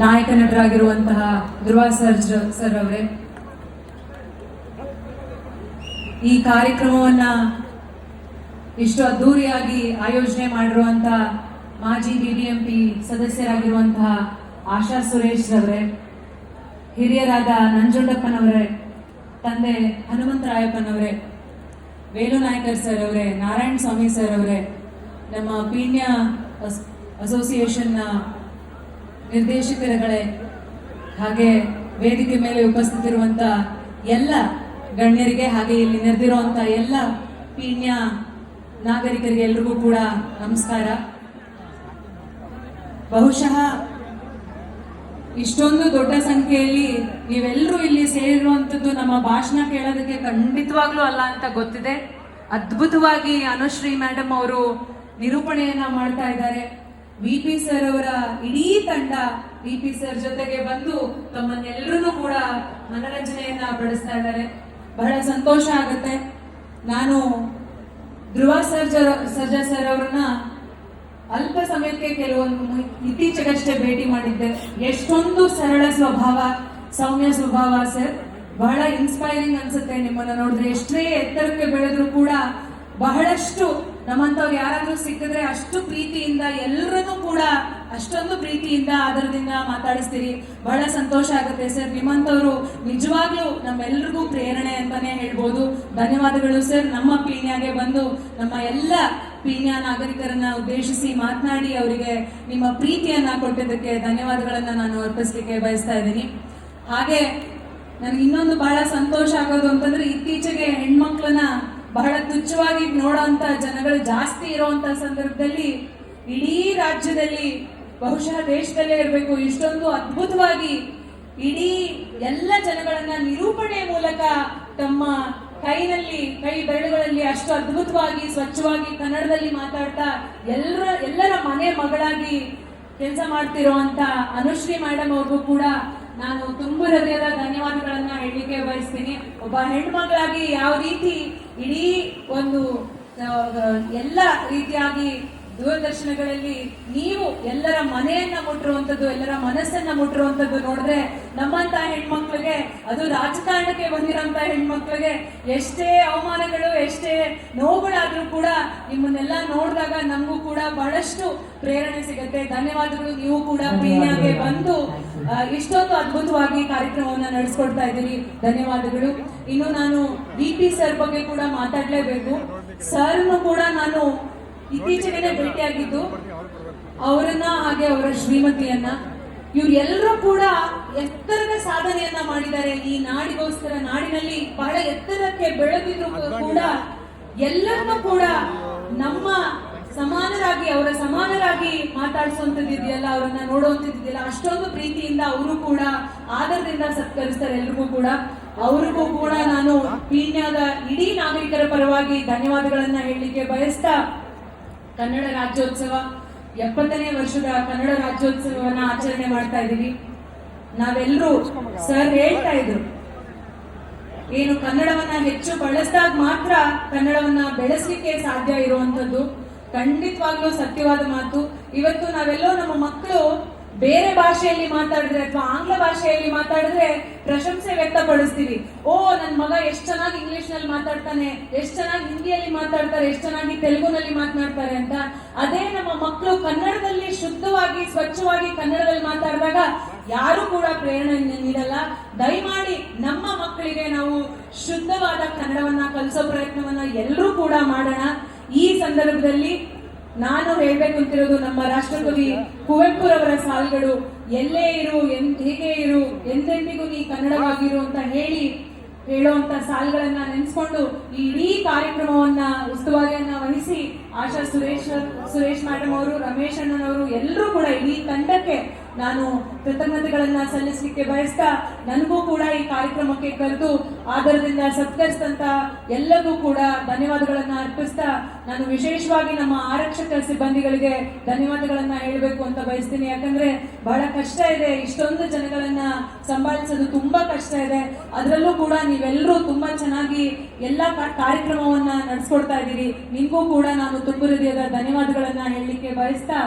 ನಾಯಕ ನಟರಾಗಿರುವಂತಹ ಧ್ರುವ ಸರ್ ಅವರೇ, ಈ ಕಾರ್ಯಕ್ರಮವನ್ನ ಇಷ್ಟು ಅದ್ದೂರಿಯಾಗಿ ಆಯೋಜನೆ ಮಾಡಿರುವಂತಹ ಮಾಜಿ ಬಿಬಿಎಂಪಿ ಸದಸ್ಯರಾಗಿರುವಂತಹ ಆಶಾ ಸುರೇಶ್ ಅವರೇ, ಹಿರಿಯರಾದ ನಂಜುಂಡಪ್ಪನವರೇ, ತಂದೆ ಹನುಮಂತರಾಯಪ್ಪನವರೇ, ವೇಲುನಾಯಕರ್ ಸರ್ ಅವರೇ, ನಾರಾಯಣ ಸ್ವಾಮಿ ಸರ್ ಅವರೇ, ನಮ್ಮ ಪೀಣ್ಯ ಅಸೋಸಿಯೇಷನ್ನ ನಿರ್ದೇಶಕರುಗಳೇ, ಹಾಗೆ ವೇದಿಕೆ ಮೇಲೆ ಉಪಸ್ಥಿತಿರುವಂತ ಎಲ್ಲ ಗಣ್ಯರಿಗೆ, ಹಾಗೆ ಇಲ್ಲಿ ನೆರೆದಿರುವಂತ ಎಲ್ಲ ಪೀಣ್ಯ ನಾಗರಿಕರಿಗೆ ಎಲ್ರಿಗೂ ಕೂಡ ನಮಸ್ಕಾರ. ಬಹುಶಃ ಇಷ್ಟೊಂದು ದೊಡ್ಡ ಸಂಖ್ಯೆಯಲ್ಲಿ ನೀವೆಲ್ಲರೂ ಇಲ್ಲಿ ಸೇರಿರುವಂಥದ್ದು ನಮ್ಮ ಭಾಷಣ ಕೇಳೋದಕ್ಕೆ ಖಂಡಿತವಾಗ್ಲೂ ಅಲ್ಲ ಅಂತ ಗೊತ್ತಿದೆ. ಅದ್ಭುತವಾಗಿ ಅನುಶ್ರೀ ಮೇಡಮ್ ಅವರು ನಿರೂಪಣೆಯನ್ನ ಮಾಡ್ತಾ ಇದ್ದಾರೆ. ವಿ.ಪಿ. ಸರ್ ಅವರ ಇಡೀ ತಂಡ ವಿ.ಪಿ. ಸರ್ ಜೊತೆಗೆ ಬಂದು ತಮ್ಮನ್ನೆಲ್ಲರೂ ಕೂಡ ಮನರಂಜನೆಯನ್ನ ಪಡಿಸ್ತಾ ಇದ್ದಾರೆ. ಬಹಳ ಸಂತೋಷ ಆಗುತ್ತೆ. ನಾನು ಧ್ರುವ ಸರ್ಜಾ ಸರ್ ಅವರನ್ನ ಅಲ್ಪ ಸಮಯಕ್ಕೆ ಇತ್ತೀಚೆಗಷ್ಟೇ ಭೇಟಿ ಮಾಡಿದ್ದೆ. ಎಷ್ಟೊಂದು ಸರಳ ಸ್ವಭಾವ, ಸೌಮ್ಯ ಸ್ವಭಾವ ಸರ್. ಬಹಳ ಇನ್ಸ್ಪೈರಿಂಗ್ ಅನ್ಸುತ್ತೆ ನಿಮ್ಮನ್ನ ನೋಡಿದ್ರೆ. ಎಷ್ಟೇ ಎತ್ತರಕ್ಕೆ ಬೆಳೆದ್ರು ಕೂಡ ಬಹಳಷ್ಟು ನಮ್ಮಂತವ್ರು ಯಾರಾದ್ರೂ ಸಿಕ್ಕಿದ್ರೆ ಅಷ್ಟು ಪ್ರೀತಿಯಿಂದ ಎಲ್ಲರನ್ನೂ ಕೂಡ ಅಷ್ಟೊಂದು ಪ್ರೀತಿಯಿಂದ ಆದರದಿಂದ ಮಾತಾಡಿಸ್ತೀರಿ. ಬಹಳ ಸಂತೋಷ ಆಗುತ್ತೆ ಸರ್. ನಿಮ್ಮಂತವ್ರು ನಿಜವಾಗ್ಲೂ ನಮ್ಮೆಲ್ರಿಗೂ ಪ್ರೇರಣೆ ಅಂತಾನೆ ಹೇಳ್ಬೋದು. ಧನ್ಯವಾದಗಳು ಸರ್. ನಮ್ಮ ಪೀಣ್ಯಾಗೆ ಬಂದು ನಮ್ಮ ಎಲ್ಲ ಪೀಣ್ಯ ನಾಗರಿಕರನ್ನ ಉದ್ದೇಶಿಸಿ ಮಾತನಾಡಿ ಅವರಿಗೆ ನಿಮ್ಮ ಪ್ರೀತಿಯನ್ನ ಕೊಟ್ಟಿದ್ದಕ್ಕೆ ಧನ್ಯವಾದಗಳನ್ನ ನಾನು ಅರ್ಪಿಸ್ಲಿಕ್ಕೆ ಬಯಸ್ತಾ ಇದ್ದೀನಿ. ಹಾಗೆ ನನಗೆ ಇನ್ನೊಂದು ಬಹಳ ಸಂತೋಷ ಆಗೋದು ಅಂತಂದ್ರೆ, ಇತ್ತೀಚೆಗೆ ಹೆಣ್ಮಕ್ಳನ್ನ ಬಹಳ ತುಚ್ಛವಾಗಿ ನೋಡೋಂತ ಜನಗಳು ಜಾಸ್ತಿ ಇರುವಂತ ಸಂದರ್ಭದಲ್ಲಿ ಇಡೀ ರಾಜ್ಯದಲ್ಲಿ, ಬಹುಶಃ ದೇಶದಲ್ಲೇ ಇರಬೇಕು, ಇಷ್ಟೊಂದು ಅದ್ಭುತವಾಗಿ ಇಡೀ ಎಲ್ಲ ಜನಗಳನ್ನ ನಿರೂಪಣೆ ಮೂಲಕ ತಮ್ಮ ಕೈ ಬೆರಳುಗಳಲ್ಲಿ ಅಷ್ಟು ಅದ್ಭುತವಾಗಿ ಸ್ವಚ್ಛವಾಗಿ ಕನ್ನಡದಲ್ಲಿ ಮಾತಾಡ್ತಾ ಎಲ್ಲರ ಮನೆ ಮಗಳಾಗಿ ಕೆಲಸ ಮಾಡ್ತಿರುವಂತ ಅನುಶ್ರೀ ಮೇಡಮ್ ಅವ್ರಿಗೂ ಕೂಡ ನಾನು ತುಂಬ ಹೃದಯದ ಧನ್ಯವಾದಗಳನ್ನ ಹೇಳಲಿಕ್ಕೆ ಬಯಸ್ತೀನಿ. ಒಬ್ಬ ಹೆಣ್ಮಗಳಾಗಿ ಯಾವ ರೀತಿ ಇಡೀ ಒಂದು ಎಲ್ಲ ರೀತಿಯಾಗಿ ದೂರದರ್ಶನಗಳಲ್ಲಿ ನೀವು ಎಲ್ಲರ ಮನೆಯನ್ನ ಮುಟ್ಟಿರುವಂಥದ್ದು, ಎಲ್ಲರ ಮನಸ್ಸನ್ನ ಮುಟ್ಟಿರುವಂಥದ್ದು ನೋಡಿದ್ರೆ ನಮ್ಮಂತ ಹೆಣ್ಮಕ್ಳಿಗೆ, ಅದು ರಾಜಕಾರಣಕ್ಕೆ ಬಂದಿರೋಂಥ ಹೆಣ್ಮಕ್ಳಿಗೆ ಎಷ್ಟೇ ಅವಮಾನಗಳು, ಎಷ್ಟೇ ನೋವುಗಳಾದ್ರೂ ಕೂಡ ನಿಮ್ಮನ್ನೆಲ್ಲ ನೋಡಿದಾಗ ನಮಗೂ ಕೂಡ ಬಹಳಷ್ಟು ಪ್ರೇರಣೆ ಸಿಗುತ್ತೆ. ಧನ್ಯವಾದಗಳು. ನೀವು ಕೂಡ ಪೀಣ್ಯಾಗೆ ಬಂದು ಇಷ್ಟೊಂದು ಅದ್ಭುತವಾಗಿ ಕಾರ್ಯಕ್ರಮವನ್ನ ನಡೆಸ್ಕೊಡ್ತಾ ಇದ್ದೀರಿ. ಧನ್ಯವಾದಗಳು. ಇನ್ನು ನಾನು ವಿ.ಪಿ. ಸರ್ ಬಗ್ಗೆ ಕೂಡ ಮಾತಾಡ್ಲೇಬೇಕು. ಸರ್ನು ಕೂಡ ನಾನು ಇತ್ತೀಚೆಗೆ ಭೇಟಿಯಾಗಿದ್ದು, ಅವರನ್ನ ಹಾಗೆ ಅವರ ಶ್ರೀಮತಿಯನ್ನ, ಇವ್ರು ಎಲ್ಲರೂ ಕೂಡ ಎತ್ತರದ ಸಾಧನೆಯನ್ನ ಮಾಡಿದ್ದಾರೆ. ಈ ನಾಡಿಗೋಸ್ಕರ ನಾಡಿನಲ್ಲಿ ಬಹಳ ಎತ್ತರಕ್ಕೆ ಬೆಳೆದಿದ್ರು ಕೂಡ ಎಲ್ಲರನ್ನೂ ಕೂಡ ನಮ್ಮ ಸಮಾನರಾಗಿ, ಅವರ ಸಮಾನರಾಗಿ ಮಾತಾಡಿಸುವಂತದ್ದಿದೆಯಲ್ಲ, ಅವರನ್ನ ನೋಡುವಂತದ್ದಿದೆಯಲ್ಲ, ಅಷ್ಟೊಂದು ಪ್ರೀತಿಯಿಂದ ಅವರು ಕೂಡ ಆದರದಿಂದ ಸತ್ಕರಿಸ್ತಾರೆ ಎಲ್ರಿಗೂ ಕೂಡ. ಅವ್ರಿಗೂ ಕೂಡ ನಾನು ಪೀಣ್ಯದ ಇಡೀ ನಾಗರಿಕರ ಪರವಾಗಿ ಧನ್ಯವಾದಗಳನ್ನ ಹೇಳಲಿಕ್ಕೆ ಬಯಸ್ತಾ, ಕನ್ನಡ ರಾಜ್ಯೋತ್ಸವ 70ನೇ ವರ್ಷದ ಕನ್ನಡ ರಾಜ್ಯೋತ್ಸವವನ್ನ ಆಚರಣೆ ಮಾಡ್ತಾ ಇದ್ದೀವಿ. ನಾವೆಲ್ಲರೂ ಸರ್ ಹೇಳ್ತಾ ಇದ್ರು, ಏನು ಕನ್ನಡವನ್ನ ಹೆಚ್ಚು ಬಳಸಿದಾಗ ಮಾತ್ರ ಕನ್ನಡವನ್ನ ಬೆಳೆಸಲಿಕ್ಕೆ ಸಾಧ್ಯ ಇರುವಂತದ್ದು. ಖಂಡಿತವಾಗ್ಲೂ ಸತ್ಯವಾದ ಮಾತು. ಇವತ್ತು ನಾವೆಲ್ಲೋ ನಮ್ಮ ಮಕ್ಕಳು ಬೇರೆ ಭಾಷೆಯಲ್ಲಿ ಮಾತಾಡಿದ್ರೆ ಅಥವಾ ಆಂಗ್ಲ ಭಾಷೆಯಲ್ಲಿ ಮಾತಾಡಿದ್ರೆ ಪ್ರಶಂಸೆ ವ್ಯಕ್ತಪಡಿಸ್ತೀವಿ. ಓ, ನನ್ನ ಮಗ ಎಷ್ಟು ಚೆನ್ನಾಗಿ ಇಂಗ್ಲಿಷ್ ನಲ್ಲಿ ಮಾತಾಡ್ತಾನೆ, ಎಷ್ಟು ಚೆನ್ನಾಗಿ ಹಿಂದಿಯಲ್ಲಿ ಮಾತಾಡ್ತಾರೆ, ಎಷ್ಟು ಚೆನ್ನಾಗಿ ತೆಲುಗುನಲ್ಲಿ ಮಾತನಾಡ್ತಾರೆ ಅಂತ. ಅದೇ ನಮ್ಮ ಮಕ್ಕಳು ಕನ್ನಡದಲ್ಲಿ ಶುದ್ಧವಾಗಿ ಸ್ವಚ್ಛವಾಗಿ ಕನ್ನಡದಲ್ಲಿ ಮಾತಾಡಿದಾಗ ಯಾರು ಕೂಡ ಪ್ರೇರಣೆ ನೀಡಲ್ಲ. ದಯಮಾಡಿ ನಮ್ಮ ಮಕ್ಕಳಿಗೆ ನಾವು ಶುದ್ಧವಾದ ಕನ್ನಡವನ್ನ ಕಲಿಸೋ ಪ್ರಯತ್ನವನ್ನ ಎಲ್ಲರೂ ಕೂಡ ಮಾಡೋಣ. ಈ ಸಂದರ್ಭದಲ್ಲಿ ನಾನು ಹೇಳ್ಬೇಕು ಅಂತಿರೋದು, ನಮ್ಮ ರಾಷ್ಟ್ರಕವಿ ಕುವೆಂಪುರವರ ಸಾಲುಗಳು, ಎಲ್ಲೇ ಇರು ಹೇಗೆ ಇರು ಎಂದೆಂದಿಗೂ ನೀ ಕನ್ನಡವಾಗಿರು ಅಂತ ಹೇಳುವಂತ ಸಾಲುಗಳನ್ನ ನೆನೆಸ್ಕೊಂಡು ಈ ಇಡೀ ಕಾರ್ಯಕ್ರಮವನ್ನ ಉಸ್ತುವಾರಿಯನ್ನ ವಹಿಸಿ ಆಶಾ ಸುರೇಶ್ ಮೇಡಮ್ ಅವರು, ರಮೇಶ್ ಅಣ್ಣನವರು ಎಲ್ಲರೂ ಕೂಡ ಇಡೀ ತಂಡಕ್ಕೆ ನಾನು ಕೃತಜ್ಞತೆಗಳನ್ನ ಸಲ್ಲಿಸಲಿಕ್ಕೆ ಬಯಸ್ತಾ, ನನಗೂ ಕೂಡ ಈ ಕಾರ್ಯಕ್ರಮಕ್ಕೆ ಕರೆದು ಆದರದಿಂದ ಸತ್ಕರಿಸಿದಂತ ಎಲ್ಲರಿಗೂ ಕೂಡ ಧನ್ಯವಾದಗಳನ್ನ ಅರ್ಪಿಸ್ತಾ, ನಾನು ವಿಶೇಷವಾಗಿ ನಮ್ಮ ಆರಕ್ಷಕ ಸಿಬ್ಬಂದಿಗಳಿಗೆ ಧನ್ಯವಾದಗಳನ್ನ ಹೇಳಬೇಕು ಅಂತ ಬಯಸ್ತೀನಿ. ಯಾಕಂದ್ರೆ ಬಹಳ ಕಷ್ಟ ಇದೆ, ಇಷ್ಟೊಂದು ಜನಗಳನ್ನ ಸಂಭಾಳಿಸೋದು ತುಂಬಾ ಕಷ್ಟ ಇದೆ. ಅದರಲ್ಲೂ ಕೂಡ ನೀವೆಲ್ಲರೂ ತುಂಬಾ ಚೆನ್ನಾಗಿ ಎಲ್ಲ ಕಾರ್ಯಕ್ರಮವನ್ನ ನಡೆಸ್ಕೊಡ್ತಾ ಇದ್ದೀರಿ. ನಿಮ್ಗೂ ಕೂಡ ನಾನು ತುಂಬ ಹೃದಯದ ಧನ್ಯವಾದಗಳನ್ನ ಹೇಳಲಿಕ್ಕೆ ಬಯಸ್ತಾ